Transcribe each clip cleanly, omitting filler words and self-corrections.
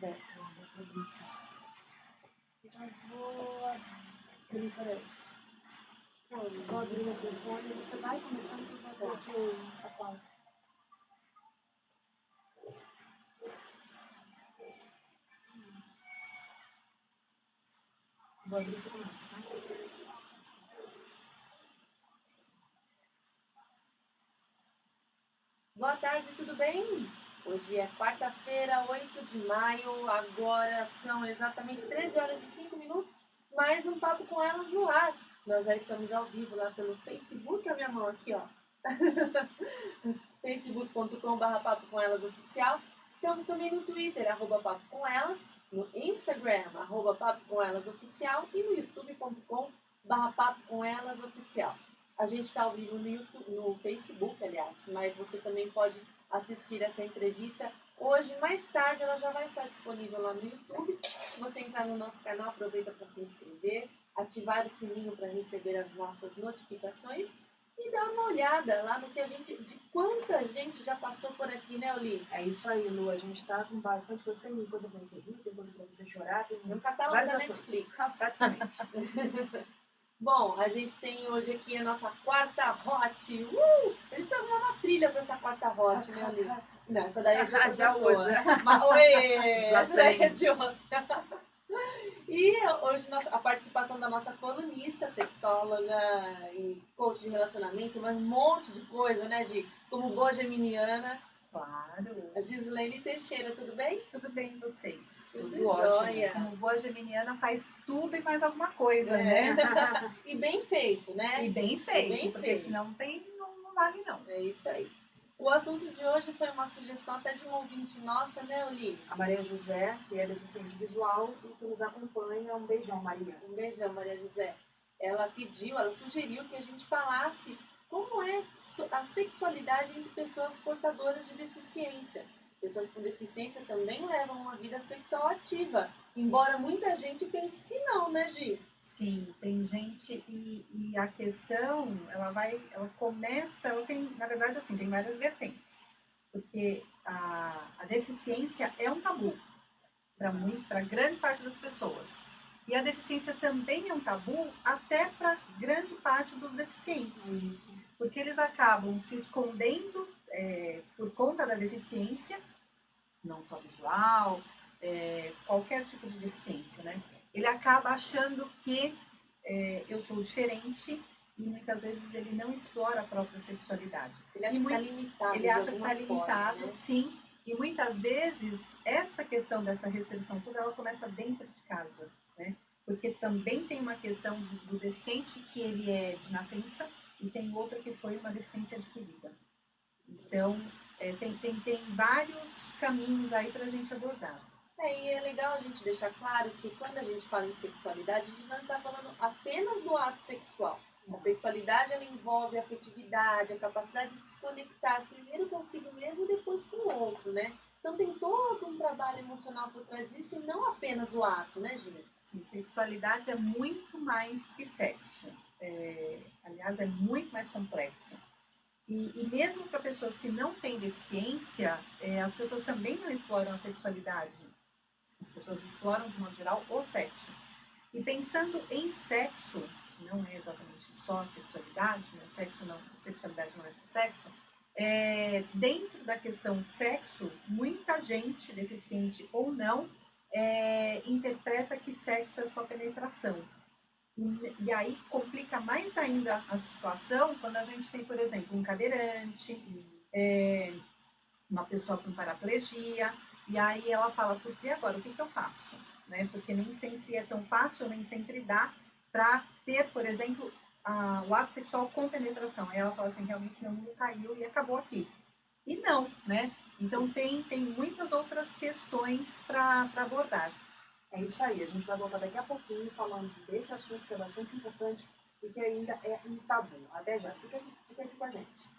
uma preguiça. Já vou abrir, peraí. Vou abrir o telefone, você vai começando por favor aqui a pauta. Vou abrir, você começa, tá? Boa tarde, tudo bem? Hoje é quarta-feira, 8 de maio, agora são exatamente 13 horas e 5 minutos, mais um Papo com Elas no ar. Nós já estamos ao vivo lá pelo Facebook, a minha mão aqui, ó. facebook.com/Papo com Elas Oficial. Estamos também no Twitter, @Papo com Elas, no Instagram, @Papo com Elas Oficial e no youtube.com/Papo com Elas Oficial. A gente está ao vivo no YouTube, no Facebook, aliás, mas você também pode assistir essa entrevista hoje, mais tarde, ela já vai estar disponível lá no YouTube. Se você entrar no nosso canal, aproveita para se inscrever, ativar o sininho para receber as nossas notificações e dar uma olhada lá no que de quanta gente já passou por aqui, né, Oli? É isso aí, Lu, a gente tá com bastante coisa, tem coisa pra você rir, tem coisa pra você chorar, tem um catálogo da Netflix. Praticamente. Bom, a gente tem hoje aqui a nossa quarta hot. A gente só uma trilha para essa quarta hot, né, Ali? Não, essa daí é de outra já pessoa. usa. Mas, oi, Já essa daí tem. é de outra. E hoje a participação da nossa colunista, sexóloga e coach de relacionamento, mas um monte de coisa, né, Gi? Como boa geminiana. Claro. A Gislaine Teixeira, tudo bem? Tudo bem, vocês? Tudo ótimo. Jóia. Como boa geminiana faz tudo e mais alguma coisa, né? né? E bem feito, né? E bem feito, bem porque feito. senão não vale não. É isso aí. O assunto de hoje foi uma sugestão até de uma ouvinte nossa, né, Oli? A Maria José, que é deficiente visual e que nos acompanha. Um beijão, Maria. Um beijão, Maria José. Ela sugeriu que a gente falasse como é a sexualidade entre pessoas portadoras de deficiência. Pessoas com deficiência também levam uma vida sexual ativa, embora muita gente pense que não, né, Gi? Sim, tem gente e a questão, ela começa, ela tem, na verdade, assim, tem várias vertentes. Porque a deficiência é um tabu para grande parte das pessoas. E a deficiência também é um tabu até para grande parte dos deficientes. Isso. Porque eles acabam se escondendo por conta da deficiência, não só visual, qualquer tipo de deficiência, né? Ele acaba achando que eu sou diferente e muitas vezes ele não explora a própria sexualidade. Ele acha que está limitado. Ele acha que está limitado, forma, né? Sim. E muitas vezes essa questão dessa restrição toda ela começa dentro de casa, né? Porque também tem uma questão do deficiente que ele é de nascença e tem outra que foi uma deficiência adquirida. Então, tem vários caminhos aí para a gente abordar. E é legal a gente deixar claro que quando a gente fala em sexualidade, a gente não está falando apenas do ato sexual. A sexualidade ela envolve a afetividade, a capacidade de se conectar primeiro consigo mesmo e depois com o outro, né? Então tem todo um trabalho emocional por trás disso e não apenas o ato, né, Gina? Sexualidade é muito mais que sexo. Aliás, é muito mais complexo. E mesmo para pessoas que não têm deficiência, as pessoas também não exploram a sexualidade. As pessoas exploram, de modo geral, o sexo. E pensando em sexo, não é exatamente só a sexualidade, né? Sexualidade não é só sexo. Dentro da questão sexo, muita gente, deficiente ou não, interpreta que sexo é só penetração. E aí complica mais ainda a situação quando a gente tem, por exemplo, um cadeirante, uma pessoa com paraplegia, e aí ela fala, putz, e agora, o que eu faço? Né? Porque nem sempre é tão fácil, nem sempre dá para ter, por exemplo, o ato sexual com penetração. Aí ela fala assim, realmente meu mundo caiu e acabou aqui. E não, né? Então tem muitas outras questões para abordar. É isso aí, a gente vai voltar daqui a pouquinho falando desse assunto que é bastante importante e que ainda é um tabu. Até já, fica aqui com a gente.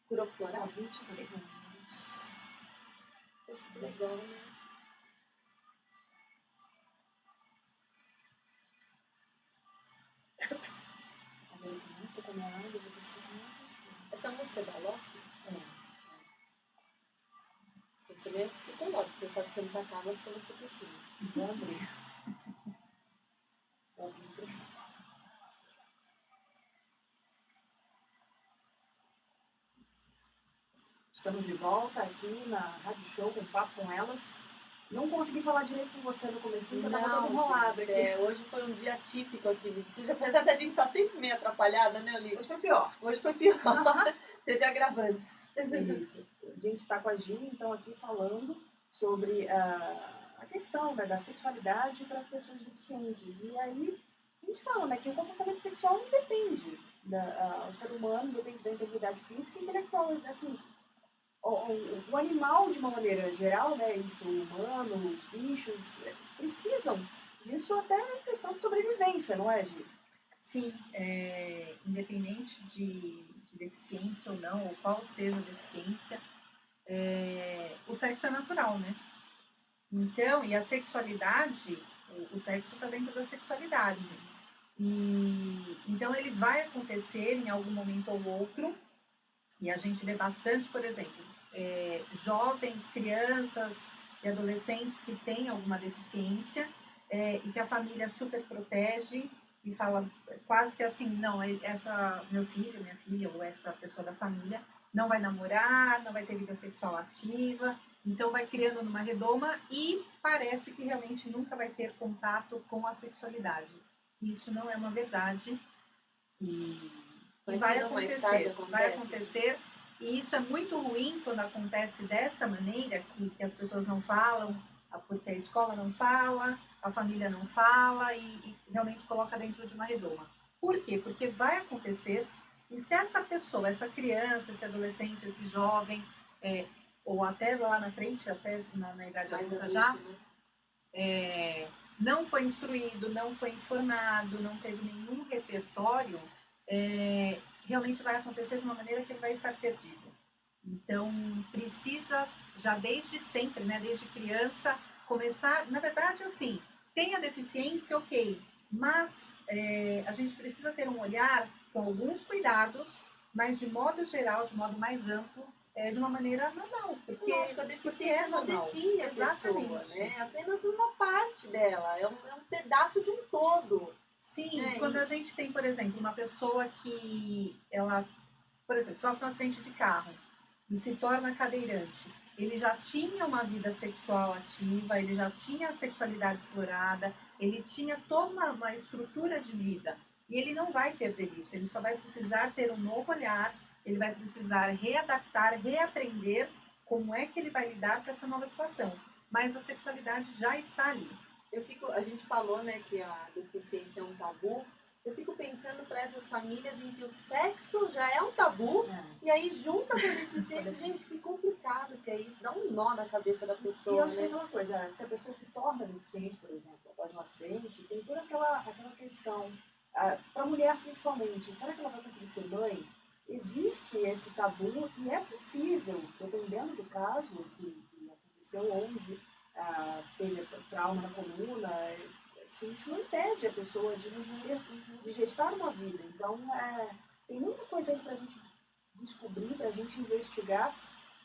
Cura floral? 20 segundos. Poxa, que legal, né? Agora eu muito com a minha água, eu vou precisar. Essa música é da Loki? É. Eu também é psicológico, você sabe que você não tá cá, mas quando você precisa. Vou abrir. Vou abrir. Estamos de volta aqui na Rádio Show com Papo com Elas. Não consegui falar direito com você no comecinho, porque eu tava todo enrolado aqui. Hoje foi um dia típico aqui no estúdio, apesar da gente estar sempre meio atrapalhada, né, Olivia? Hoje foi pior. Hoje foi pior. Teve agravantes. Isso. A gente está com a Gi, então, aqui falando sobre a questão, né, da sexualidade para pessoas deficientes. E aí, a gente fala, né, que o comportamento sexual não depende o ser humano, depende da integridade física e intelectual. Assim, o animal, de uma maneira geral, né, isso, o humano, os bichos, precisam disso até em questão de sobrevivência, não é, Gi? Sim, independente de deficiência ou não, ou qual seja a deficiência, o sexo é natural, né? Então, e a sexualidade, o sexo está dentro da sexualidade. Então, ele vai acontecer em algum momento ou outro, e a gente vê bastante, por exemplo, jovens, crianças e adolescentes que têm alguma deficiência e que a família super protege e fala quase que assim, não, meu filho, minha filha ou essa pessoa da família não vai namorar, não vai ter vida sexual ativa, então vai criando numa redoma e parece que realmente nunca vai ter contato com a sexualidade. Isso não é uma verdade e vai acontecer. E isso é muito ruim quando acontece desta maneira, que as pessoas não falam, porque a escola não fala, a família não fala e realmente coloca dentro de uma redoma. Por quê? Porque vai acontecer, e se essa pessoa, essa criança, esse adolescente, esse jovem, ou até lá na frente, até na idade adulta já, não foi instruído, não foi informado, não teve nenhum repertório, realmente vai acontecer de uma maneira que ele vai estar perdido. Então, precisa, já desde sempre, né, desde criança, começar, na verdade, assim, tem a deficiência, ok, mas a gente precisa ter um olhar com alguns cuidados, mas de modo geral, de modo mais amplo, de uma maneira normal. Porque a deficiência não define a pessoa, né? É apenas uma parte dela, é um pedaço de um todo. Sim, quando a gente tem, por exemplo, uma pessoa que ela, por exemplo, sofre um acidente de carro e se torna cadeirante, ele já tinha uma vida sexual ativa, ele já tinha a sexualidade explorada, ele tinha toda uma estrutura de vida e ele não vai perder isso, ele só vai precisar ter um novo olhar, ele vai precisar readaptar, reaprender como é que ele vai lidar com essa nova situação. Mas a sexualidade já está ali. A gente falou, né, que a deficiência é um tabu. Eu fico pensando para essas famílias em que o sexo já é um tabu, e aí junta com a deficiência, gente, que complicado que é isso, dá um nó na cabeça da pessoa, e eu acho né? que é uma coisa, se a pessoa se torna deficiente, por exemplo, após um acidente, tem toda aquela questão, para a mulher principalmente, será que ela vai conseguir ser mãe? Existe esse tabu e é possível, dependendo do caso que aconteceu, onde teve trauma na coluna, isso não impede a pessoa de gestar uma vida. Então, tem muita coisa aí para a gente descobrir, para a gente investigar,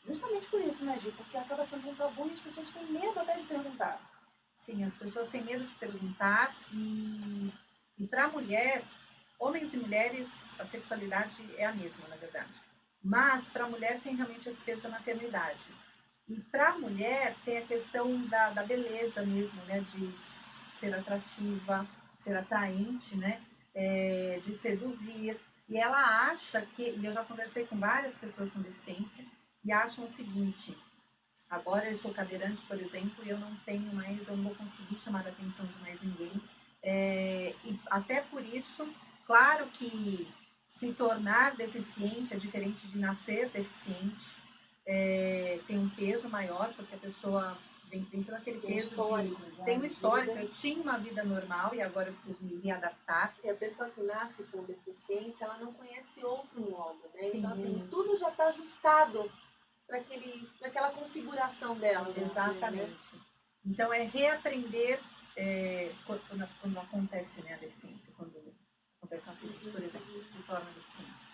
justamente por isso, né, Gi? Porque acaba sendo um tabu e as pessoas têm medo até de perguntar. Sim, as pessoas têm medo de perguntar e para a mulher, homens e mulheres, a sexualidade é a mesma, na verdade. Mas para a mulher tem realmente esse peso da maternidade. E para a mulher tem a questão da beleza mesmo, né, de ser atrativa, ser atraente, né, de seduzir. E ela acha e eu já conversei com várias pessoas com deficiência, e acham o seguinte: agora eu sou cadeirante, por exemplo, e eu não vou conseguir chamar a atenção de mais ninguém. E até por isso, claro que se tornar deficiente é diferente de nascer deficiente, tem um peso maior, porque a pessoa tem todo aquele Tem um peso histórico, de... né, Tem um de histórico, vida. eu tinha uma vida normal e agora eu preciso me readaptar. E a pessoa que nasce com deficiência, ela não conhece outro modo, né? Sim, Então, assim, isso. tudo já está ajustado para aquela configuração dela. vamos dizer, né? Exatamente. Então, é reaprender quando acontece, né, a deficiência, quando acontece um acidente, por exemplo, se torna deficiente.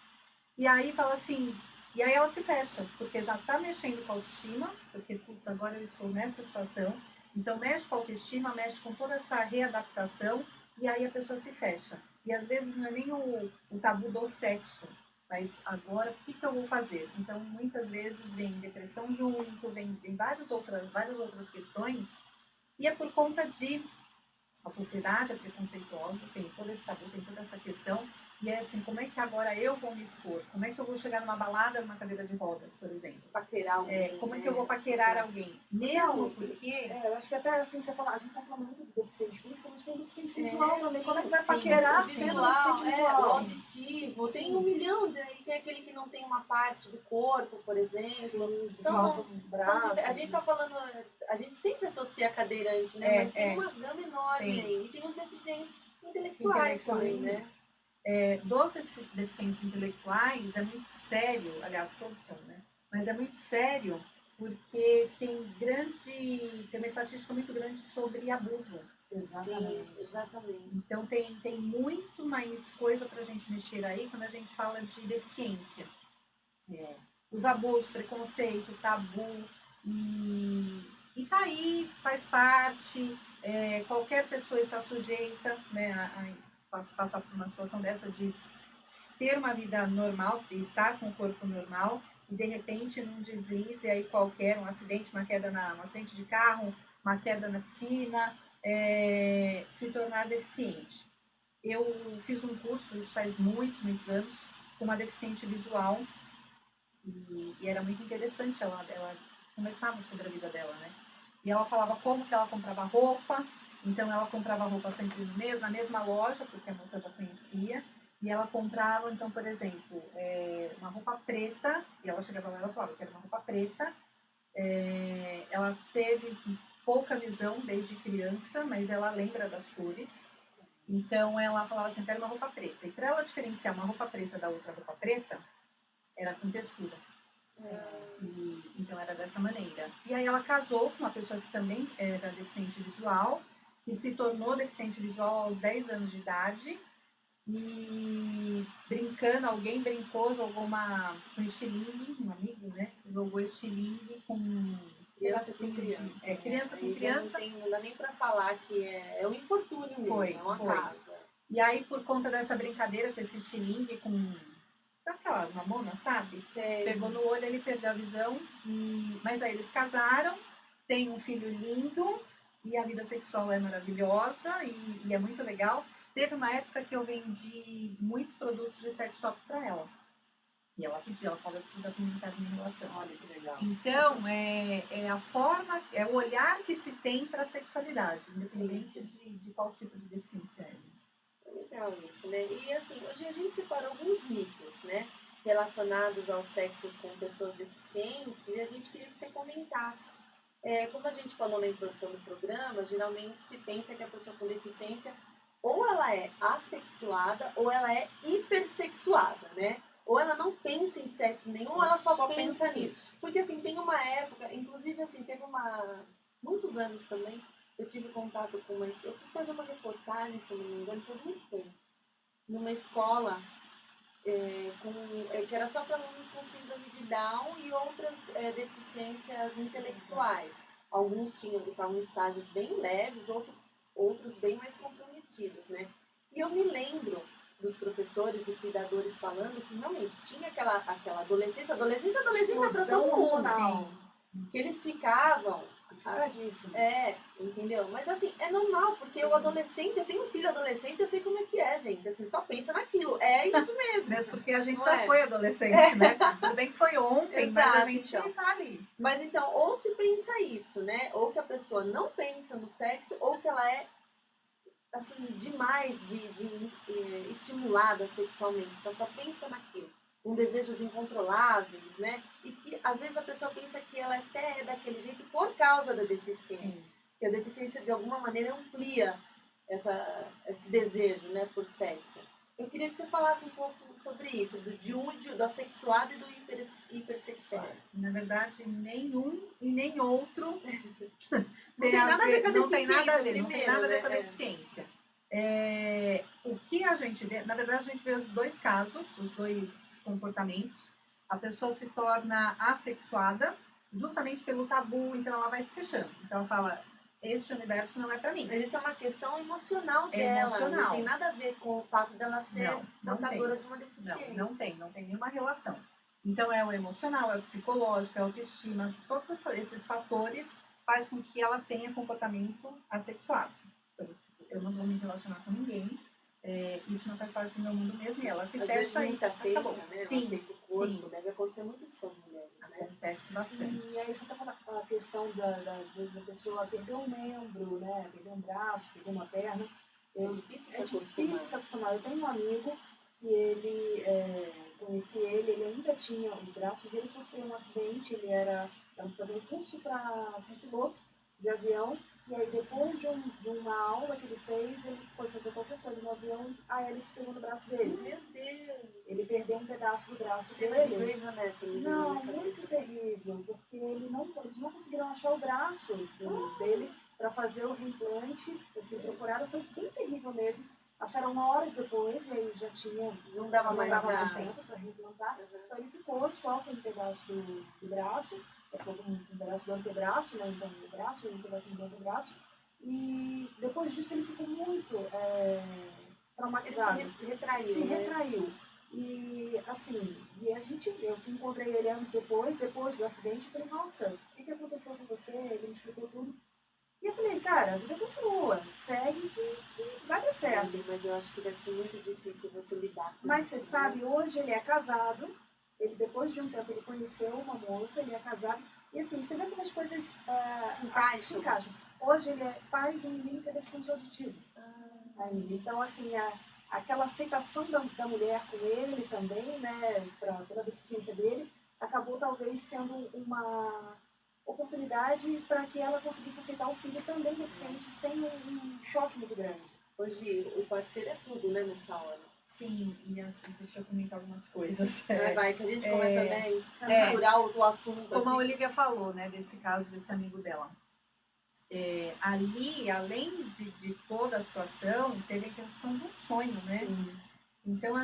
E aí fala assim, e aí ela se fecha, porque já está mexendo com a autoestima, porque, putz, agora eu estou nessa situação, então mexe com a autoestima, mexe com toda essa readaptação, e aí a pessoa se fecha. E às vezes não é nem o tabu do sexo, mas agora o que eu vou fazer? Então, muitas vezes vem depressão junto, vem várias outras questões, e é por conta de a sociedade é preconceituosa, tem todo esse tabu, tem toda essa questão, e é assim, como é que agora eu vou me expor? Como é que eu vou chegar numa balada, numa cadeira de rodas, por exemplo? Paquerar alguém, Como é né? que eu vou paquerar alguém? Mesmo Não, porque... eu acho que até assim, você fala, a gente tá falando muito de deficiente físico, mas tem deficiente visual também. Sim, Como é que vai sim, paquerar o sendo visual, deficiente o visual? auditivo, tem Sim. 1 milhão de aí, tem aquele que não tem uma parte do corpo, por exemplo. Sim, Então, falta um são braço. a gente tá falando, a gente sempre associa cadeirante, né? Mas tem uma gama enorme tem. aí. E tem os deficientes intelectuais também, né? Dos deficientes intelectuais é muito sério, aliás, todos são, né? Mas é muito sério porque tem uma estatística muito grande sobre abuso. Exatamente. Sim, exatamente. Então tem muito mais coisa para a gente mexer aí quando a gente fala de deficiência. Os abusos, preconceito, tabu, e tá aí, faz parte, qualquer pessoa está sujeita, né, a passar por uma situação dessa de ter uma vida normal, de estar com o corpo normal, e de repente num deslize aí qualquer, um acidente, um acidente de carro, uma queda na piscina, se tornar deficiente. Eu fiz um curso, isso faz muitos anos, com uma deficiente visual, e era muito interessante, ela conversava sobre a vida dela, né? E ela falava como que ela comprava roupa, então ela comprava roupa sempre na mesma loja, porque a moça já conhecia, e ela comprava, então, por exemplo, uma roupa preta, e ela chegava lá e ela falava que era uma roupa preta, ela teve pouca visão desde criança, mas ela lembra das cores, então ela falava assim, quero uma roupa preta, e para ela diferenciar uma roupa preta da outra roupa preta, era com textura. Então era dessa maneira. E aí ela casou com uma pessoa que também era deficiente visual, que se tornou deficiente visual aos 10 anos de idade, e brincando, alguém brincou, jogou com estilingue, um amigo, né? Jogou estilingue com Criança com criança. Criança com criança. Não dá nem pra falar que é um infortúnio mesmo, é uma casa. E aí, por conta dessa brincadeira com esse estilingue, com aquela mamona, sabe? Sei. Pegou no olho, ele perdeu a visão, mas aí eles casaram, tem um filho lindo, e a vida sexual é maravilhosa, e é muito legal. Teve uma época que eu vendi muitos produtos de sex shop para ela. E ela pediu, ela falou, eu preciso apimentar minha relação. Olha que legal. Então, é a forma, é o olhar que se tem para a sexualidade, independente de qual tipo de deficiência é. Legal isso, né? E assim, hoje a gente separa alguns mitos, né? Relacionados ao sexo com pessoas deficientes, e a gente queria que você comentasse. Como a gente falou na introdução do programa, geralmente se pensa que a pessoa com deficiência ou ela é assexuada ou ela é hipersexuada, né? Ou ela não pensa em sexo nenhum, ou ela só pensa nisso. Porque assim, tem uma época, inclusive assim, teve muitos anos também, eu tive contato com eu fui fazer uma reportagem, se eu não me engano, faz muito tempo, numa escola que era só para alunos com síndrome de Down e outras deficiências intelectuais. Alguns estavam em estágios bem leves, outros bem mais comprometidos, né? E eu me lembro dos professores e cuidadores falando que realmente tinha aquela adolescência para todo mundo. Que eles ficavam... entendeu? Mas assim, é normal, porque o adolescente, eu tenho um filho adolescente, eu sei como é que é, gente. Assim, só pensa naquilo. É isso mesmo. Mesmo porque a gente já foi adolescente, né? Tudo bem que foi ontem, exato, mas a gente então tá ali. Mas então, ou se pensa isso, né? Ou que a pessoa não pensa no sexo, ou que ela é assim, demais de estimulada sexualmente, tá? Só pensa naquilo. com desejos incontroláveis, né? E que às vezes a pessoa pensa que ela até é daquele jeito por causa da deficiência. Que a deficiência de alguma maneira amplia esse desejo, né, por sexo. Eu queria que você falasse um pouco sobre isso, do assexuado e do hipersexuado. Na verdade, nenhum e nem outro Não tem nada a ver com a não tem nada a ver, deficiência não tem nada a ver com a primeiro, né? deficiência. O que a gente vê, na verdade, a gente vê os dois casos, os dois comportamentos. A pessoa se torna assexuada justamente pelo tabu, então ela vai se fechando. Então ela fala, este universo não é pra mim. Mas isso é uma questão emocional É dela, emocional. não tem nada a ver com o fato dela ser Não portadora tem. de uma deficiência. Não tem nenhuma relação. Então é o emocional, é o psicológico, é a autoestima, todos esses fatores faz com que ela tenha comportamento assexuado. Então, tipo, eu não vou me relacionar com ninguém, isso não faz parte do meu mundo mesmo, e ela se Às fecha vezes não e se aceita, acabou. né? Não Sim, aceita o corpo, sim. deve acontecer muito isso com as mulheres, né? Acontece bastante. E aí você está falando a questão da pessoa perder um membro, né? Perder um braço, perder uma perna. É difícil se É acostumar. difícil se acostumar. Eu tenho um amigo que ele, conheci ele ainda tinha os braços, e ele sofreu um acidente, ele estava fazendo curso para ser piloto de avião, e aí depois de uma aula que ele fez, ele foi fazer qualquer coisa no avião, e a hélice pegou no braço dele. Meu Deus! Ele perdeu um pedaço do braço Cena de dele. Grey's Anatomy. Não, muito terrível, porque eles não conseguiram achar o braço dele para fazer o reimplante. Assim, procuraram, foi bem terrível mesmo. Acharam horas depois, e aí já tinha, Não dava mais tempo para reimplantar. Então ele ficou só com um pedaço do braço, um pedaço do antebraço, né? Então o braço, um pedacinho do antebraço. E depois disso ele ficou muito traumatizado. Ele se retraiu, Se né? retraiu. E assim, eu encontrei ele anos depois do acidente, e falei, nossa, o que aconteceu com você? Ele me explicou tudo. E eu falei, cara, a vida continua, segue que vai dar certo. Mas eu acho que deve ser muito difícil você lidar com Mas isso. você sabe, hoje ele é casado, ele depois de um tempo ele conheceu uma moça, ele é casado, e assim, você vê como as coisas Se encaixam. Hoje ele é pai de um menino que é deficiente auditivo. Ainda. Então, assim, aquela aceitação da mulher com ele também, né, pela deficiência dele, acabou talvez sendo uma oportunidade para que ela conseguisse aceitar o filho também deficiente sem um choque muito grande. Hoje o parceiro é tudo, né, nessa hora. Sim, e assim, deixa eu comentar algumas coisas. Vai, que a gente começa, né, a misturar o assunto. Como a aqui. Olivia falou, né, desse caso desse amigo dela. Ali, além de toda a situação, teve a interrupção de um sonho, né? Sim. Então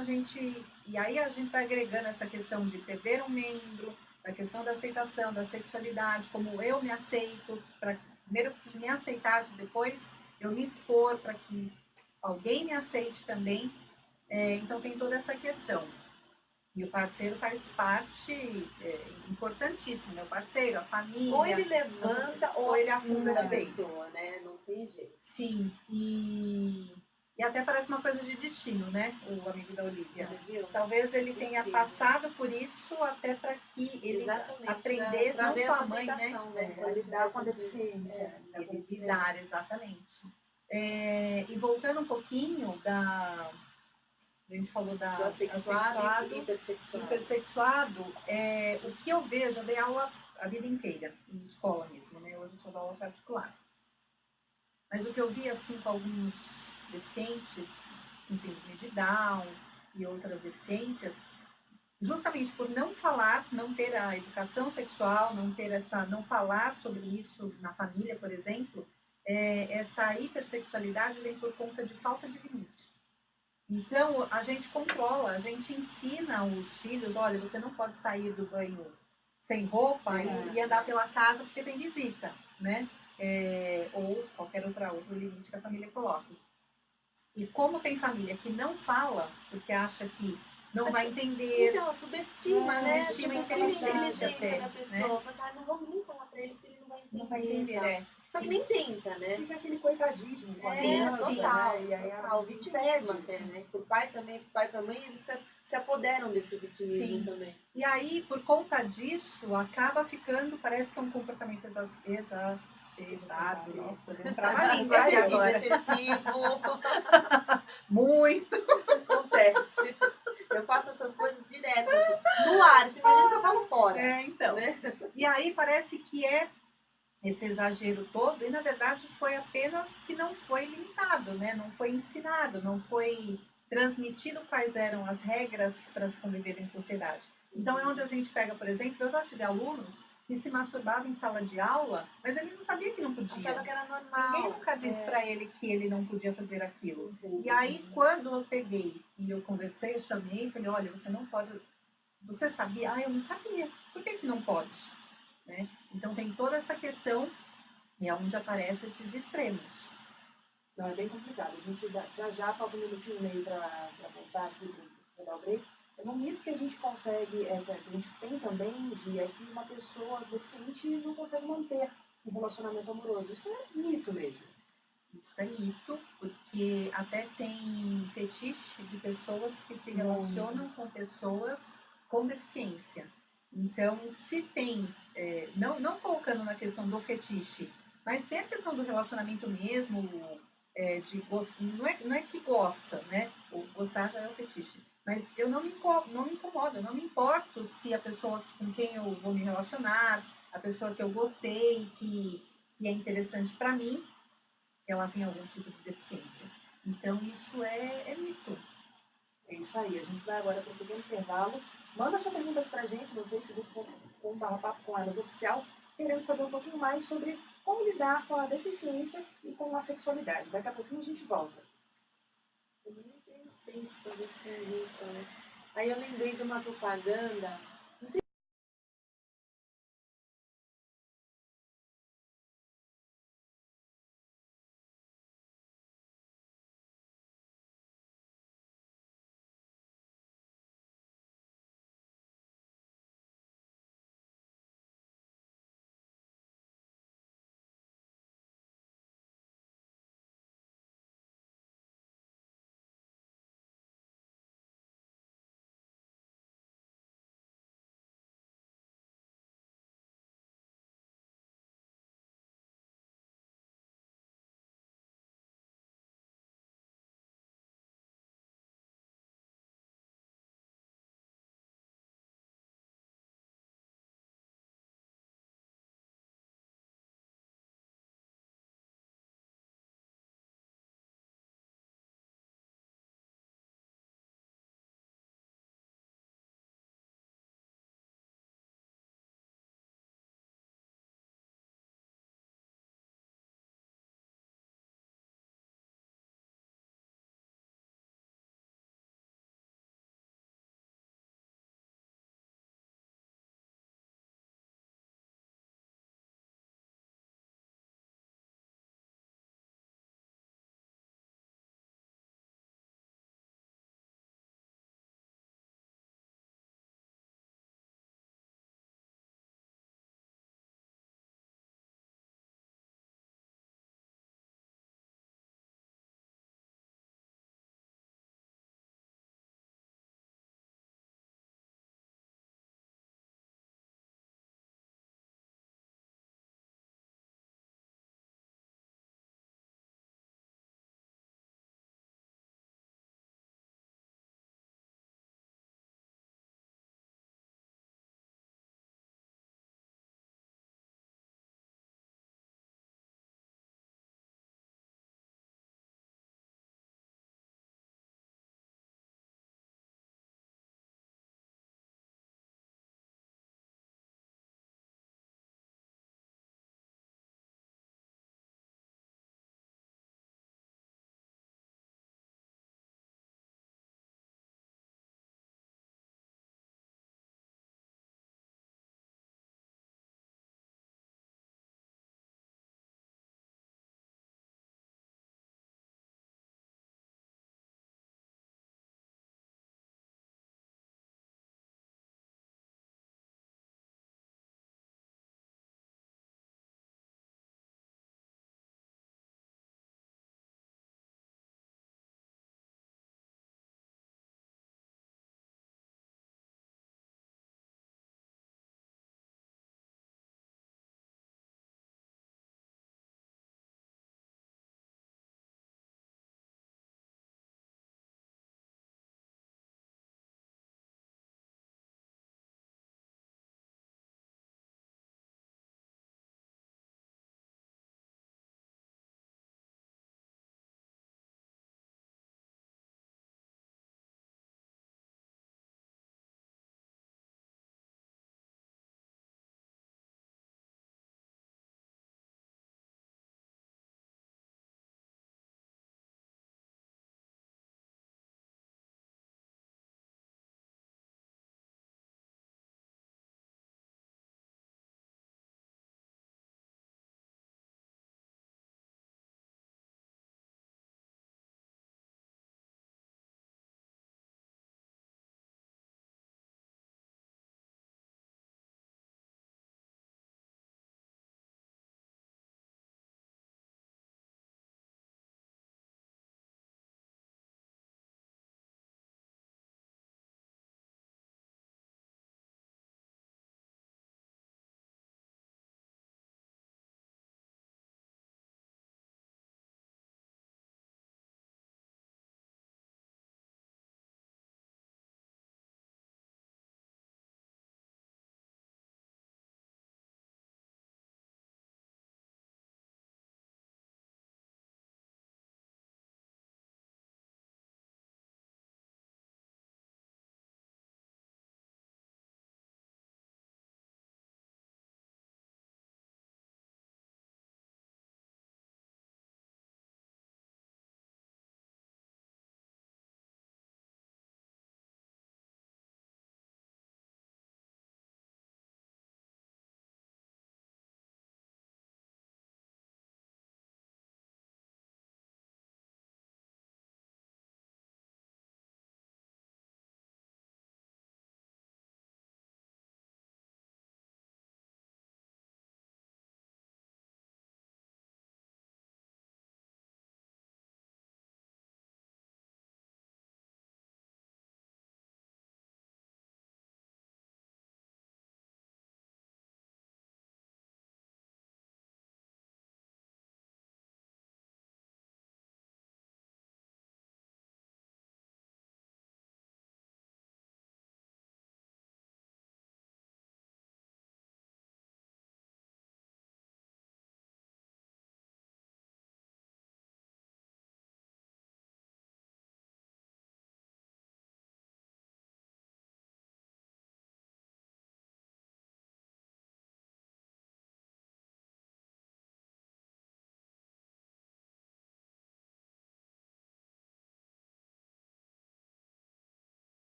e aí a gente vai agregando essa questão de perder um membro, a questão da aceitação, da sexualidade, como eu me aceito, primeiro eu preciso me aceitar, depois eu me expor para que alguém me aceite também. Então tem toda essa questão. E o parceiro faz parte importantíssima, né? O parceiro, a família. Ou ele levanta ou ele afunda a de vez. pessoa, né? Não tem jeito. Sim, e até parece uma coisa de destino, né? O amigo da Olivia. Viu? Talvez ele tenha passado por isso até para que ele aprendesse, não só a mãe, né? Para lidar com a deficiência. Ele lidar, exatamente. E voltando um pouquinho a gente falou do assexuado e hipersexuado, o que eu vejo, eu dei aula a vida inteira, em escola mesmo, né? Hoje eu sou da aula particular. Mas o que eu vi, assim, com alguns deficientes, com síndrome de Down e outras deficiências, justamente por não falar, não ter a educação sexual, não falar sobre isso na família, por exemplo, essa hipersexualidade vem por conta de falta de limite. Então, a gente controla, a gente ensina os filhos, olha, você não pode sair do banho sem roupa e andar pela casa porque tem visita, né? Ou qualquer outro limite que a família coloque. E como tem família que não fala, porque acha que não vai entender... Então, subestima, né? Subestima A inteligência da pessoa. Né? Não vamos nem falar pra ele porque ele não vai entender. Não vai entender, Só que nem tenta, né? Fica aquele coitadismo com a criança, total. né? E aí O vitimismo até, né? Pro pai também, pro pai e pra mãe, eles se apoderam desse vitimismo também. E aí, por conta disso, acaba ficando, parece que é um comportamento exacerbado. Nossa, excessivo. Muito. Acontece. Eu faço essas coisas direto aqui. do ar, você imagina que eu falo fora. Então. Né? E aí parece que é esse exagero todo, e na verdade foi apenas que não foi limitado, né? Não foi ensinado, não foi transmitido quais eram as regras para se conviver em sociedade. Então é onde a gente pega, por exemplo, eu já tive alunos que se masturbavam em sala de aula, mas ele não sabia que não podia. Achava que era normal. Ninguém nunca disse para ele que ele não podia fazer aquilo. E aí, quando eu peguei e eu conversei, eu chamei e falei, olha, você não pode... Você sabia? Ah, eu não sabia. Por que não pode? Né? Então tem toda essa questão e é onde aparecem esses extremos. Não, é bem complicado. A gente já falta um minutinho e meio para voltar aqui para dar o break. Mas um mito que a gente consegue, que a gente tem também, Gi, é que uma pessoa deficiente não consegue manter um relacionamento amoroso. Isso é mito mesmo. Isso é mito, porque até tem fetiche de pessoas que se relacionam com pessoas com deficiência. Então, se tem, não colocando na questão do fetiche, mas tem a questão do relacionamento mesmo, de não é que gosta, né? O gostar já é o fetiche. Mas eu não me incomodo, eu não me importo se a pessoa com quem eu vou me relacionar, a pessoa que eu gostei, que é interessante para mim, ela tem algum tipo de deficiência. Então, isso é mito. É isso aí. A gente vai agora para o pequeno intervalo. Manda sua pergunta para a gente no facebook.com/papo com elas oficial. Queremos saber um pouquinho mais sobre como lidar com a deficiência e com a sexualidade. Daqui a pouquinho a gente volta. Eu nem pensei isso pra você, aí eu lembrei de uma propaganda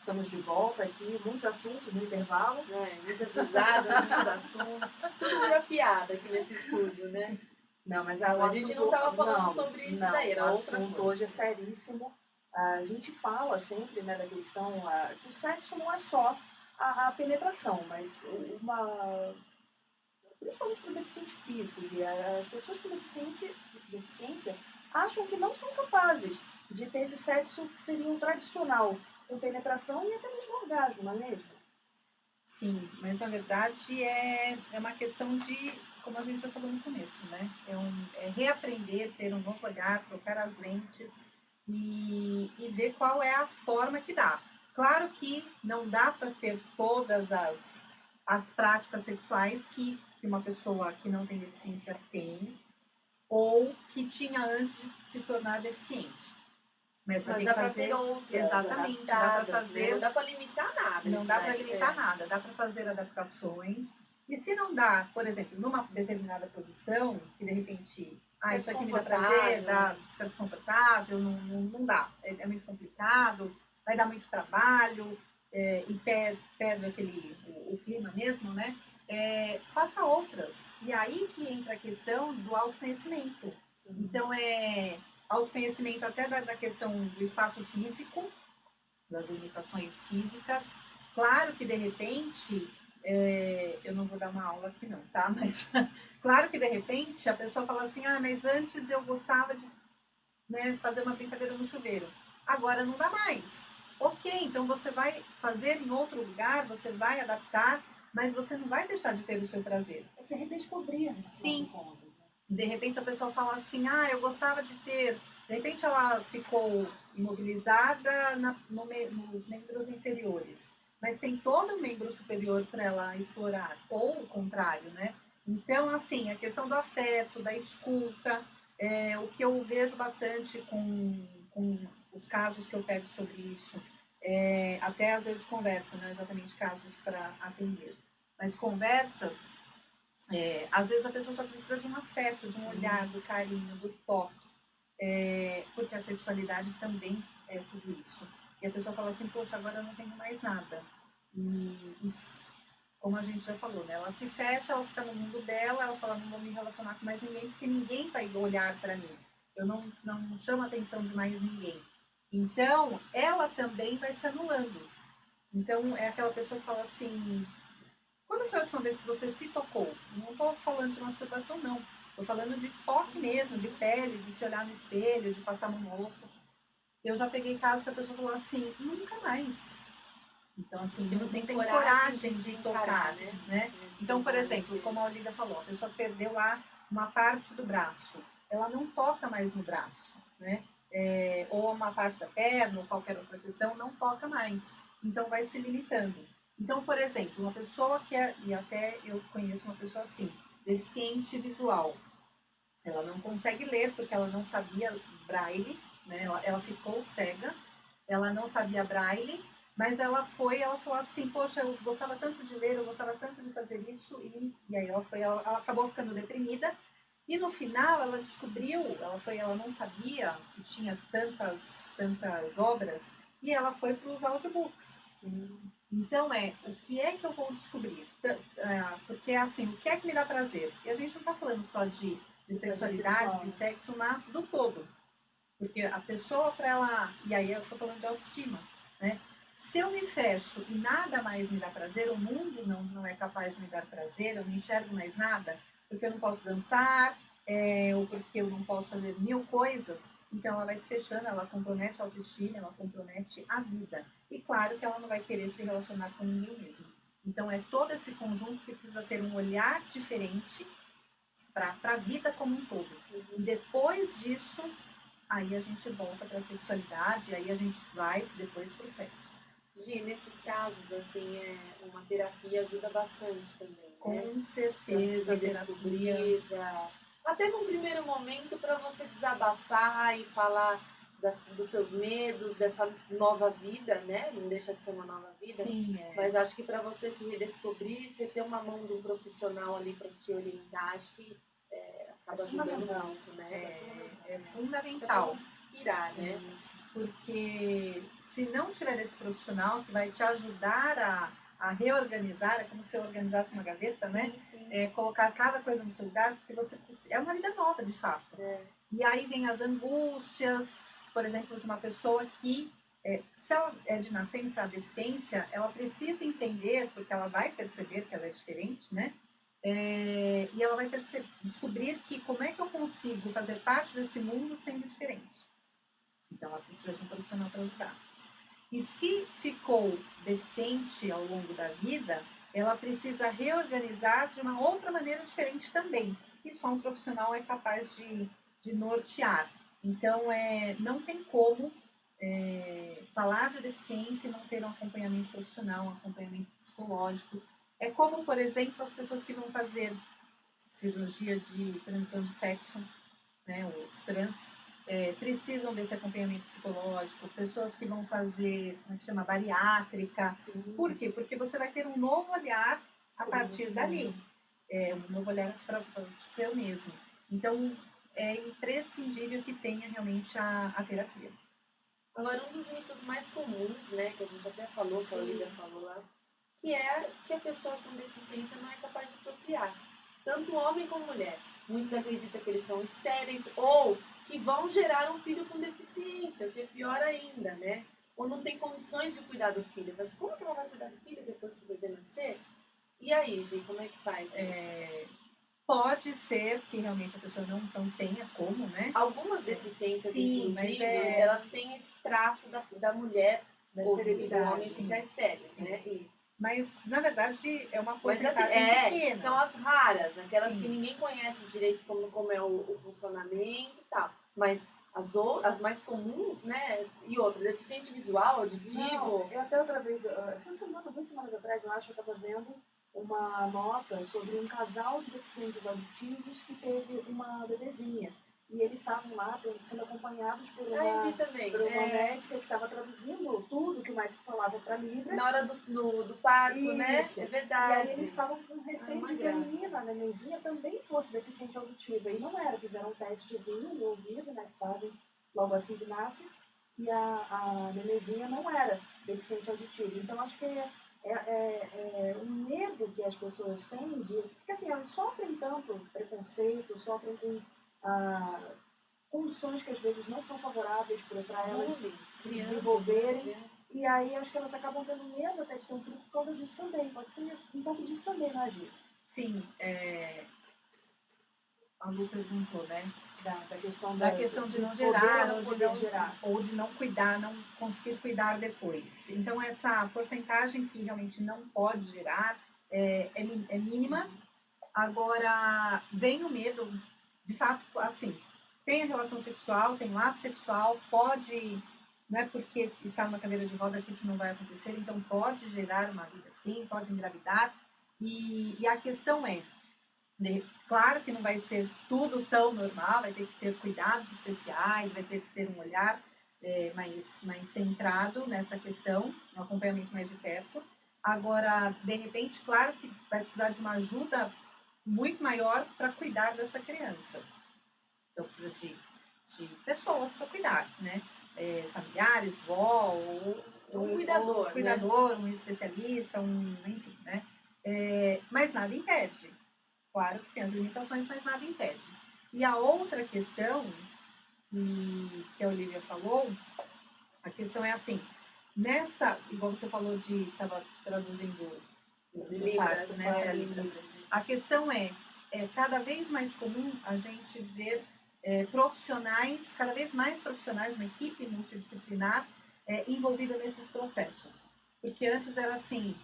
Estamos de volta aqui, muitos assuntos no intervalo. Muitas risadas, muitos assuntos. Tudo vira piada aqui nesse estúdio, né? Não, mas A gente não estava falando sobre isso daí, era o outra assunto coisa. hoje é seríssimo. A gente fala sempre, né, da questão que o sexo não é só a penetração, mas principalmente para o deficiente físico, e as pessoas com deficiência acham que não são capazes de ter esse sexo que seria o tradicional, com penetração e até mesmo orgasmo, não é mesmo? Sim, mas na verdade é uma questão de, como a gente já falou no começo, né? É reaprender, ter um novo olhar, trocar as lentes e ver qual é a forma que dá. Claro que não dá para ter todas as práticas sexuais que uma pessoa que não tem deficiência tem ou que tinha antes de se tornar deficiente. Mas Mas tem dá que para fazer ter outras, exatamente, dá para adaptadas, né? fazer. Não dá para limitar nada. Não isso dá daí, para limitar nada, dá para fazer adaptações. E se não dá, por exemplo, numa determinada posição, que de repente, isso aqui me dá prazer, fica desconfortável, não dá, é muito complicado, vai dar muito trabalho, e perde o clima mesmo, né? Faça outras. E aí que entra a questão do autoconhecimento. Então, autoconhecimento até da questão do espaço físico, das limitações físicas. Claro que, de repente, eu não vou dar uma aula aqui não, tá? Mas, claro que, de repente, a pessoa fala assim, mas antes eu gostava de, né, fazer uma brincadeira no chuveiro. Agora não dá mais. Ok, então você vai fazer em outro lugar, você vai adaptar, mas você não vai deixar de ter o seu prazer. Você redescobrir. Sim. De repente a pessoa fala assim, eu gostava de ter... De repente ela ficou imobilizada nos membros inferiores, mas tem todo o membro superior para ela explorar, ou o contrário, né? Então, assim, a questão do afeto, da escuta, o que eu vejo bastante com os casos que eu pego sobre isso, até às vezes conversa, não exatamente casos para atender, mas conversas. Às vezes a pessoa só precisa de um afeto, de um olhar, do carinho, do toque, porque a sexualidade também é tudo isso. E a pessoa fala assim, poxa, agora eu não tenho mais nada. E como a gente já falou, né? Ela se fecha, ela fica no mundo dela, ela fala, não vou me relacionar com mais ninguém, porque ninguém vai olhar para mim. Eu não chamo a atenção de mais ninguém. Então, ela também vai se anulando. Então, é aquela pessoa que fala assim, quando foi a última vez que você se tocou? Não estou falando de masturbação, não. Estou falando de toque mesmo, de pele, de se olhar no espelho, de passar no rosto. Eu já peguei casos que a pessoa falou assim, nunca mais. Então, assim, não tem coragem de tocar, né? Então, por exemplo, como a Olivia falou, a pessoa perdeu lá uma parte do braço. Ela não toca mais no braço, né? Ou uma parte da perna, ou qualquer outra questão, não toca mais. Então, vai se limitando. Então, por exemplo, uma pessoa e até eu conheço uma pessoa assim, deficiente visual. Ela não consegue ler porque ela não sabia braille, né? Ela ficou cega, ela não sabia braille, mas ela falou assim, poxa, eu gostava tanto de ler, eu gostava tanto de fazer isso, e aí ela acabou ficando deprimida, e no final ela descobriu, ela não sabia que tinha tantas obras, e ela foi para os audiobooks. Então o que é que eu vou descobrir? Porque assim, o que é que me dá prazer? E a gente não está falando só de sexualidade, de sexo, mas do todo. Porque a pessoa, para ela... E aí eu estou falando de autoestima, né? Se eu me fecho e nada mais me dá prazer, o mundo não é capaz de me dar prazer, eu não enxergo mais nada, porque eu não posso dançar, ou porque eu não posso fazer mil coisas, então ela vai se fechando, ela compromete a autoestima, ela compromete a vida. E claro que ela não vai querer se relacionar com ninguém mesmo. Então é todo esse conjunto que precisa ter um olhar diferente para a vida como um todo. E depois disso, aí a gente volta para a sexualidade, aí a gente vai depois para o sexo. Gi, nesses casos, assim, uma terapia ajuda bastante também, né? Com certeza, a terapia. Até num primeiro momento, para você desabafar e falar dos seus medos, dessa nova vida, né? Não deixa de ser uma nova vida. Sim, Mas acho que para você se redescobrir, você ter uma mão de um profissional ali para te orientar, acho que acaba ajudando muito, né? É fundamental. Pirar, né? Porque se não tiver esse profissional que vai te ajudar a reorganizar, é como se eu organizasse uma gaveta, né? Sim. Colocar cada coisa no seu lugar, porque é uma vida nova, de fato. E aí vem as angústias, por exemplo, de uma pessoa que, se ela é de nascença a deficiência, ela precisa entender, porque ela vai perceber que ela é diferente, né? E ela vai descobrir que como é que eu consigo fazer parte desse mundo sendo diferente. Então ela precisa de um profissional para ajudar. E se ficou deficiente ao longo da vida, ela precisa reorganizar de uma outra maneira diferente também. E só um profissional é capaz de nortear. Então, não tem como falar de deficiência e não ter um acompanhamento profissional, um acompanhamento psicológico. É como, por exemplo, as pessoas que vão fazer cirurgia de transição de sexo, né, os trans, precisam desse acompanhamento psicológico, pessoas que vão fazer, como é que chama, bariátrica. Sim. Por quê? Porque você vai ter um novo olhar a partir dali, um novo olhar para o seu mesmo. Então, é imprescindível que tenha realmente a terapia. Agora, um dos mitos mais comuns, né, que a gente até falou, que a Olivia falou lá, que é que a pessoa com deficiência não é capaz de procriar. Tanto homem como mulher. Muitos acreditam que eles são estéreis ou que vão gerar um filho com deficiência, o que é pior ainda, né? Ou não tem condições de cuidar do filho. Mas como que ela vai cuidar do filho depois que o bebê nascer? E aí, gente, como é que faz? Pode ser que realmente a pessoa não tenha como, né? Algumas deficiências, sim, inclusive, mas elas têm esse traço da mulher da ou do esterilidade, homem ficar estéril, né? Isso. Mas, na verdade, é uma Mas porcentagem assim, pequena. são as raras, aquelas Sim. que ninguém conhece direito como é o funcionamento e tal. Mas as mais comuns, né? E outra, deficiente visual, auditivo. Não, eu até outra vez, essa semana, 2 semanas atrás, eu acho que eu estava vendo uma nota sobre um casal de deficientes auditivos que teve uma bebezinha. E eles estavam lá sendo acompanhados por uma médica que estava traduzindo tudo que o médico falava para Libras. Na hora do parto, né? É verdade. E aí eles estavam com receio de que a menina, a nenenzinha, também fosse deficiente auditiva. E não era, fizeram um testezinho no ouvido, né, que fazem logo assim que nasce. E a nenenzinha não era deficiente auditiva. Então acho que é um medo que as pessoas têm de... Porque assim, elas sofrem tanto preconceito, sofrem com condições que às vezes não são favoráveis para elas se desenvolverem. E aí acho que elas acabam tendo medo até de ter um filho por causa disso também. Pode ser um pouco disso também, né, Gi? Sim, a Lu perguntou, né? Da questão de não gerar, gerar, ou de não cuidar, não conseguir cuidar depois. Então, essa porcentagem que realmente não pode gerar é mínima. Agora, vem o medo, de fato, assim, tem a relação sexual, tem o ato sexual, pode, não é porque está numa cadeira de roda que isso não vai acontecer, então pode gerar uma vida sim, pode engravidar. E a questão é, claro que não vai ser tudo tão normal, vai ter que ter cuidados especiais, vai ter que ter um olhar mais centrado nessa questão, um acompanhamento mais de perto. Agora, de repente, claro que vai precisar de uma ajuda muito maior para cuidar dessa criança. Então, precisa de pessoas para cuidar, né? Familiares, vó, ou cuidador, um especialista, enfim, né? Mas nada impede. Claro que tem as limitações, mas nada impede. E a outra questão que a Olivia falou, a questão é assim, igual você falou estava traduzindo o parto, né? Libras. A questão é cada vez mais comum a gente ver profissionais, cada vez mais profissionais, uma equipe multidisciplinar envolvida nesses processos. Porque antes era assim,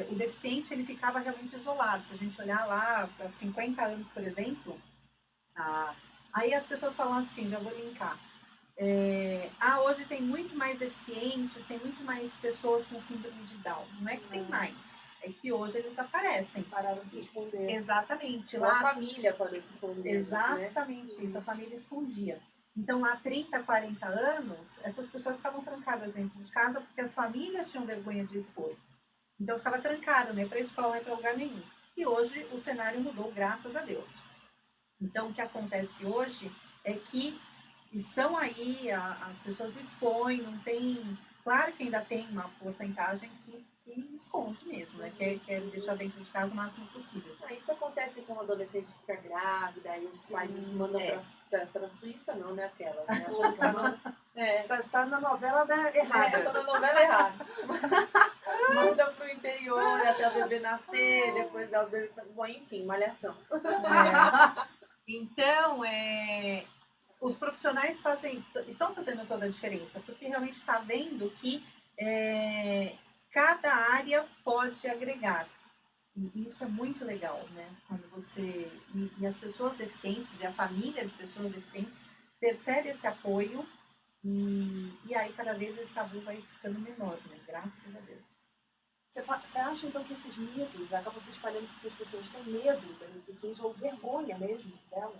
o deficiente ele ficava realmente isolado. Se a gente olhar lá para 50 anos, por exemplo, aí as pessoas falam assim, já vou linkar. Hoje tem muito mais deficientes, tem muito mais pessoas com síndrome de Down. Não é que tem mais, é que hoje eles aparecem. Pararam de se esconder. Exatamente. Lá, a família parou de esconder. Exatamente, né? Isso, a família escondia. Então, lá 30, 40 anos, essas pessoas ficavam trancadas dentro de casa porque as famílias tinham vergonha de expor. Então, ficava trancado, não é para a escola, não é para lugar nenhum. E hoje o cenário mudou, graças a Deus. Então, o que acontece hoje é que estão aí, as pessoas expõem, não tem Claro que ainda tem uma porcentagem que esconde mesmo, né? Quer deixar dentro de casa o máximo possível. Isso acontece com um adolescente que fica grávida, e os pais mandam pra Suíça, não, né? Aquelas, né? Achando que Está na novela errada. Tá na novela errada. Manda pro interior até o bebê nascer, depois dá o bebê. Bom, enfim, malhação. Então, os profissionais estão fazendo toda a diferença, porque realmente está vendo que cada área pode agregar. E isso é muito legal, né? Quando você. E as pessoas deficientes, e a família de pessoas deficientes, percebe esse apoio, e aí cada vez esse tabu vai ficando menor, né? Graças a Deus. Você acha, então, que esses mitos acabam se espalhando porque as pessoas têm medo da deficiência ou vergonha mesmo dela?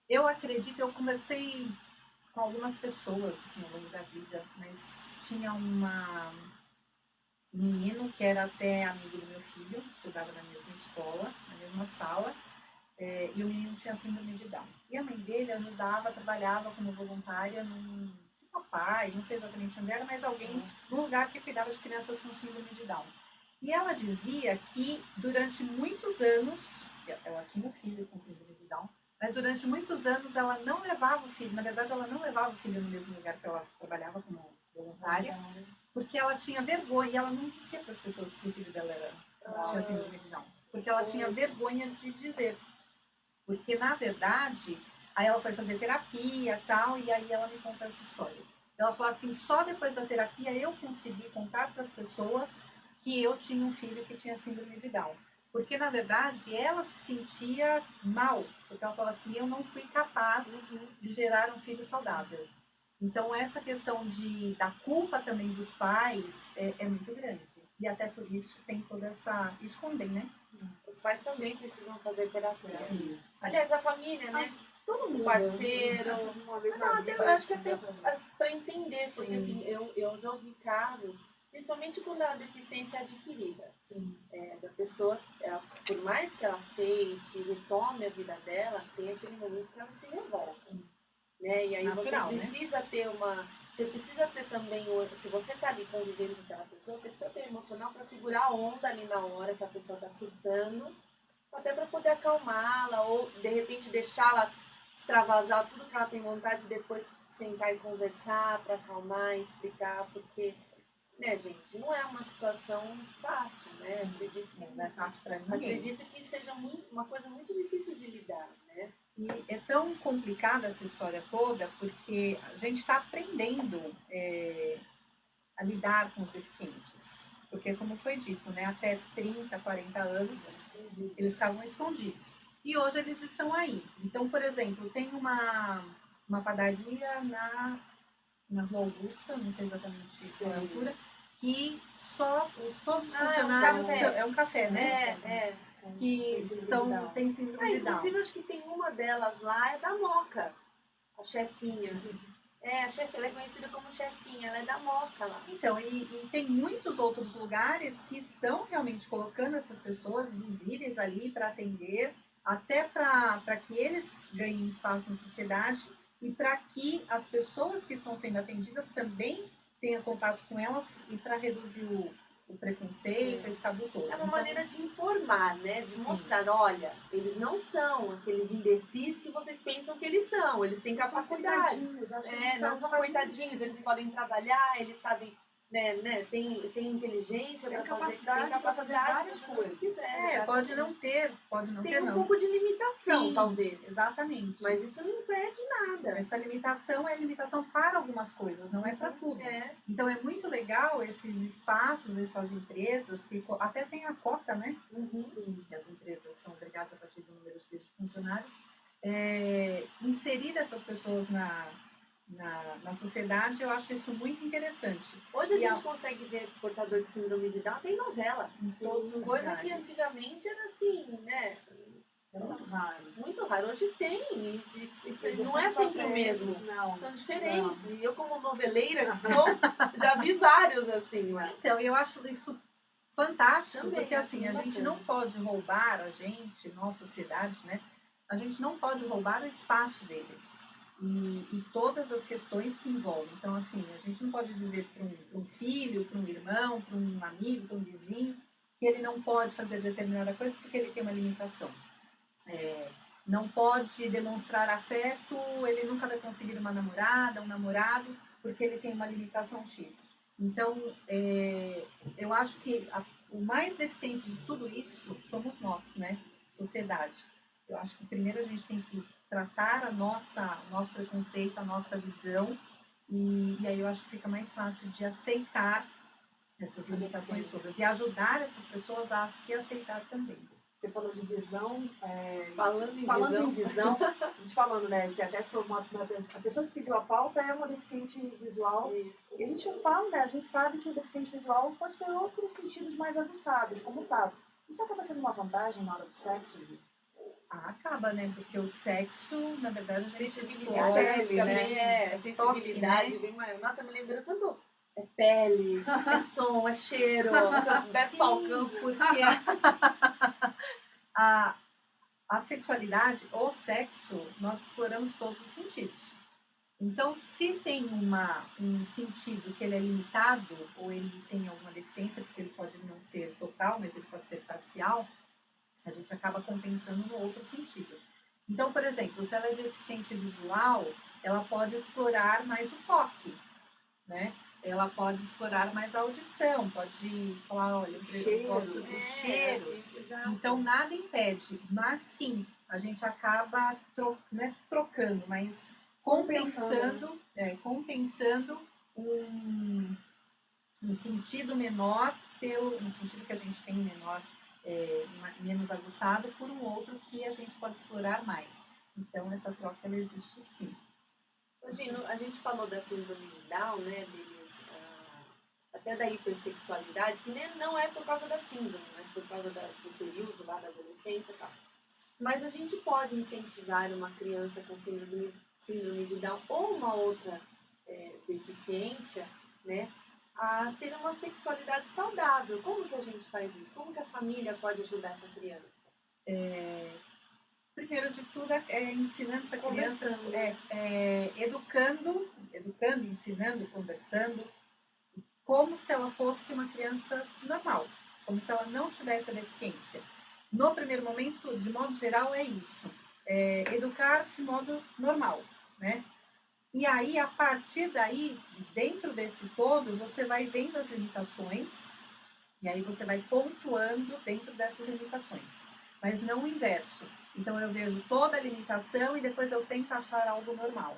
Eu acredito, eu conversei com algumas pessoas assim, ao longo da vida, mas tinha um menino que era até amigo do meu filho, estudava na mesma escola, na mesma sala, e o menino tinha síndrome de Down. E a mãe dele ajudava, trabalhava como voluntária num papai, não sei exatamente onde era, mas alguém num lugar que cuidava de crianças com síndrome de Down. E ela dizia que durante muitos anos, ela tinha um filho com síndrome de Down, mas durante muitos anos ela não levava o filho, na verdade ela não levava o filho no mesmo lugar que ela trabalhava como voluntária, porque ela tinha vergonha, e ela não dizia para as pessoas que o filho dela tinha síndrome de Down, porque ela tinha vergonha de dizer. Porque, na verdade, aí ela foi fazer terapia e tal, e aí ela me contou essa história. Ela falou assim, só depois da terapia eu consegui contar para as pessoas que eu tinha um filho que tinha síndrome de Down. Porque, na verdade, ela se sentia mal, porque ela falou assim, eu não fui capaz de gerar um filho saudável. Então, essa questão da culpa também dos pais é muito grande. E até por isso tem toda essa... Escondem, né? Os pais também precisam fazer terapia. Sim. Aliás, a família, né? Todo mundo. Parceiro. Uma vez na vida. Eu acho que até para entender, porque assim, eu já ouvi casos, principalmente quando a deficiência é adquirida. Da pessoa, por mais que ela aceite, retome a vida dela, tem aquele momento que ela se revolta. Né? E aí Natural, você precisa ter Você precisa ter também, se você está ali convivendo com aquela pessoa, você precisa ter emocional para segurar a onda ali na hora que a pessoa está surtando, até para poder acalmá-la, ou de repente deixá-la extravasar tudo que ela tem vontade e depois sentar e conversar para acalmar e explicar, porque, né, gente, não é uma situação fácil, né? Não é fácil para ninguém. Acredito que seja uma coisa muito difícil de lidar, né? E é tão complicada essa história toda porque a gente está aprendendo a lidar com os deficientes. Porque, como foi dito, né, até 30, 40 anos, eles estavam escondidos. E hoje eles estão aí. Então, por exemplo, tem uma padaria na Rua Augusta, não sei exatamente qual é a altura, que todos os funcionários... É um café, né? Que tem síndrome de Down. Inclusive, acho que tem uma delas lá, é da Moca, a chefinha. A chefe, ela é conhecida como chefinha, ela é da Moca lá. Então, e tem muitos outros lugares que estão realmente colocando essas pessoas visíveis ali para atender, até para que eles ganhem espaço na sociedade e para que as pessoas que estão sendo atendidas também tenham contato com elas e para reduzir o preconceito, esse tabu todo. É uma maneira de informar, né? De mostrar, olha, eles não são aqueles imbecis que vocês pensam que eles são. Eles têm capacidade. Não são coitadinhos, eles podem trabalhar, eles sabem, né? Tem inteligência para fazer, tem capacidade várias coisas. Pode não ter, tem um pouco de limitação, sim, talvez. Exatamente. Mas isso não impede nada. Essa limitação é limitação para algumas coisas, não é para tudo. Então é muito legal esses espaços, essas empresas, que até tem a cota, né? Que as empresas são obrigadas a partir do número X de funcionários, inserir essas pessoas na sociedade, eu acho isso muito interessante. Hoje a gente consegue ver portador de síndrome de Down, tem novela. Coisa que antigamente era assim, né? Muito raro. Muito raro. Hoje tem. Isso não é sempre o mesmo. Não. São diferentes. E eu, como noveleira que sou, já vi vários assim lá. Então, eu acho isso fantástico, Também, porque assim, a gente não pode roubar nossa sociedade, né? A gente não pode roubar o espaço deles. e todas as questões que envolvem. Então, assim, a gente não pode dizer para um filho, para um irmão, para um amigo, para um vizinho, que ele não pode fazer determinada coisa porque ele tem uma limitação. Não pode demonstrar afeto, ele nunca vai conseguir uma namorada, um namorado, porque ele tem uma limitação X. Então, eu acho que o mais deficiente de tudo isso somos nós, né? Sociedade. Eu acho que primeiro a gente tem que tratar o nosso preconceito, a nossa visão, e aí eu acho que fica mais fácil de aceitar essas limitações todas e ajudar essas pessoas a se aceitar também. Você falou de visão, Falando em visão, a gente falando, né, que até foi a pessoa que pediu a pauta é uma deficiente visual, e a gente fala, né, a gente sabe que o deficiente visual pode ter outros sentidos mais aguçados, como o tato. Isso acaba sendo uma vantagem na hora do sexo, Vivi? Acaba, né? Porque o sexo, na verdade, a gente Sensibilidade, explora, né? sensibilidade, Toque, né? bem maior. Nossa, me lembrou tanto. É pele, é som, é cheiro. Beto Falcão. Porque a sexualidade, o sexo, nós exploramos todos os sentidos. Então, se tem um sentido que ele é limitado, ou ele tem alguma deficiência, porque ele pode não ser total, mas ele pode ser parcial, a gente acaba compensando no outro sentido. Então, por exemplo, se ela é deficiente visual, ela pode explorar mais o toque, né? Ela pode explorar mais a audição, pode falar, olha, eu gosto dos cheiros. Então, nada impede, mas sim, a gente acaba trocando, mas compensando um sentido menor, um sentido que a gente tem menor, menos aguçado, por um outro que a gente pode explorar mais. Então, essa troca ela existe sim. Gino, a gente falou da síndrome de Down, né, deles, até da hipersexualidade, que não é por causa da síndrome, mas por causa do período lá da adolescência e tal. Mas a gente pode incentivar uma criança com síndrome de Down ou uma outra deficiência, né, a ter uma sexualidade saudável. Como que a gente faz isso? Como que a família pode ajudar essa criança? Primeiro de tudo é ensinando essa criança, educando, ensinando, conversando, como se ela fosse uma criança normal, como se ela não tivesse a deficiência. No primeiro momento, de modo geral, é isso. Educar de modo normal, né? E aí, a partir daí, dentro desse todo, você vai vendo as limitações, e aí você vai pontuando dentro dessas limitações, mas não o inverso. Então, eu vejo toda a limitação e depois eu tento achar algo normal,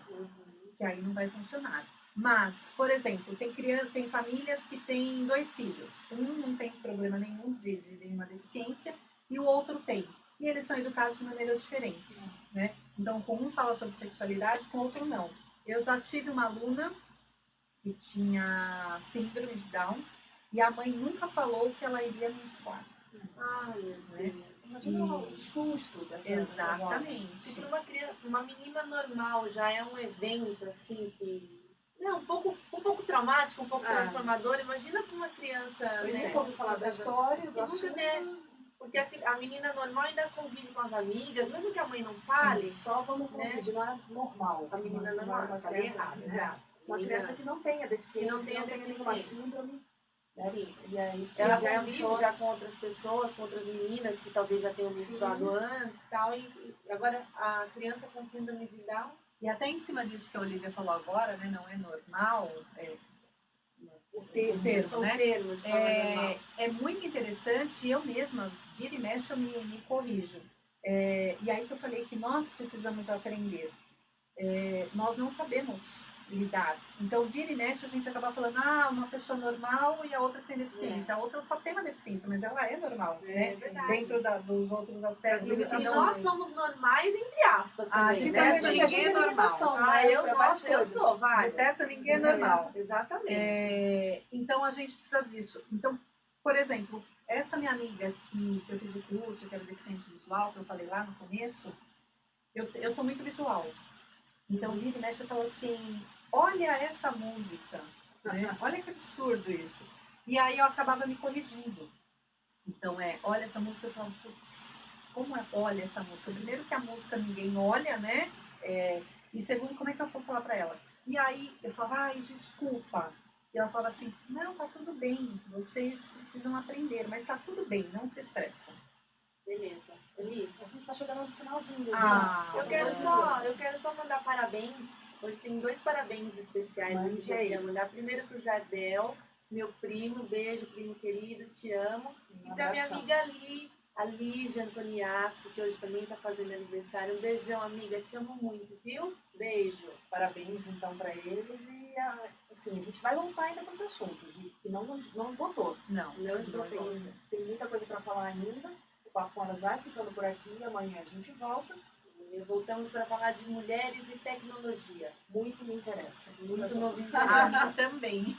que aí não vai funcionar. Mas, por exemplo, tem famílias que têm 2 filhos. Um não tem problema nenhum de nenhuma deficiência e o outro tem. E eles são educados de maneiras diferentes, né? Então, com um fala sobre sexualidade, com o outro não. Eu já tive uma aluna que tinha síndrome de Down e a mãe nunca falou que ela iria menstruar. Imagina o susto dessa Exatamente. Se para uma menina normal já é um evento assim que um pouco traumático, um pouco transformador, imagina para uma criança, né? Nunca ouviu falar da história, do assunto. Porque a menina normal ainda convive com as amigas, mesmo que a mãe não fale. Só vamos corrigir, não é normal. A menina normal, tá errado, exato. Uma criança que não tenha deficiência, que não tenha nenhuma síndrome. Sim. E aí, ela convive já com outras pessoas, com outras meninas que talvez já tenham menstruado antes e tal. E agora a criança com síndrome de Down. E até em cima disso que a Olivia falou agora, né, não é normal, o termo, né? É muito interessante, eu mesma, vira e mexe, eu me corrijo. E aí que eu falei que nós precisamos aprender. Nós não sabemos lidar. Então, vira e mexe, a gente acaba falando, uma pessoa normal e a outra tem deficiência. A outra só tem uma deficiência, mas ela é normal, né? Dentro dos outros aspectos. E nós somos normais, entre aspas, também. De perto ninguém é normal. Eu sou, vai. De perto ninguém é normal. Exatamente. Então, a gente precisa disso. Então, por exemplo, essa minha amiga que eu fiz o curso, que era deficiente visual, que eu falei lá no começo, eu sou muito visual. Então, vira e mexe, eu falo assim, olha essa música, né? Olha que absurdo isso. E aí eu acabava me corrigindo. Então, olha essa música, eu falo, como olha essa música? Primeiro que a música ninguém olha, né? E segundo, como é que eu vou falar pra ela? E aí eu falava, ai, desculpa. E ela falava assim, não, tá tudo bem, vocês precisam aprender, mas tá tudo bem, não se estressa. Beleza. Eli, A gente tá chegando no finalzinho. Ah, né? eu quero só mandar parabéns. Hoje tem 2 parabéns especiais Mande que eu aí. queria mandar. Primeiro pro Jardel, meu primo, beijo, primo querido, te amo. E pra minha abração. amiga Ali, a Lígia Antoniassi, que hoje também tá fazendo aniversário. Um beijão, amiga, te amo muito, viu? Beijo. Parabéns, então, para eles. E, assim, a gente vai voltar ainda com esse assunto, que não esgotou. não, Não esgotei. Tem muita coisa para falar ainda. O Papo com Elas vai ficando por aqui. Amanhã a gente volta. E voltamos para falar de mulheres e tecnologia. Muito me interessa. Muito nos a interessa. mim também.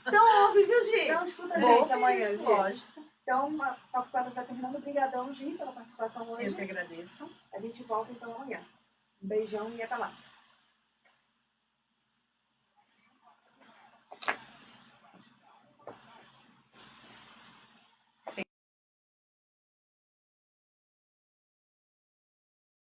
Então ouve, viu, Gi? Então, escuta a Vou gente amanhã, Gi. Lógico, Então, a Papo com Elas vai terminando. Obrigadão, Gi, pela participação eu que hoje. agradeço. A gente volta, então, amanhã. Um beijão e até lá.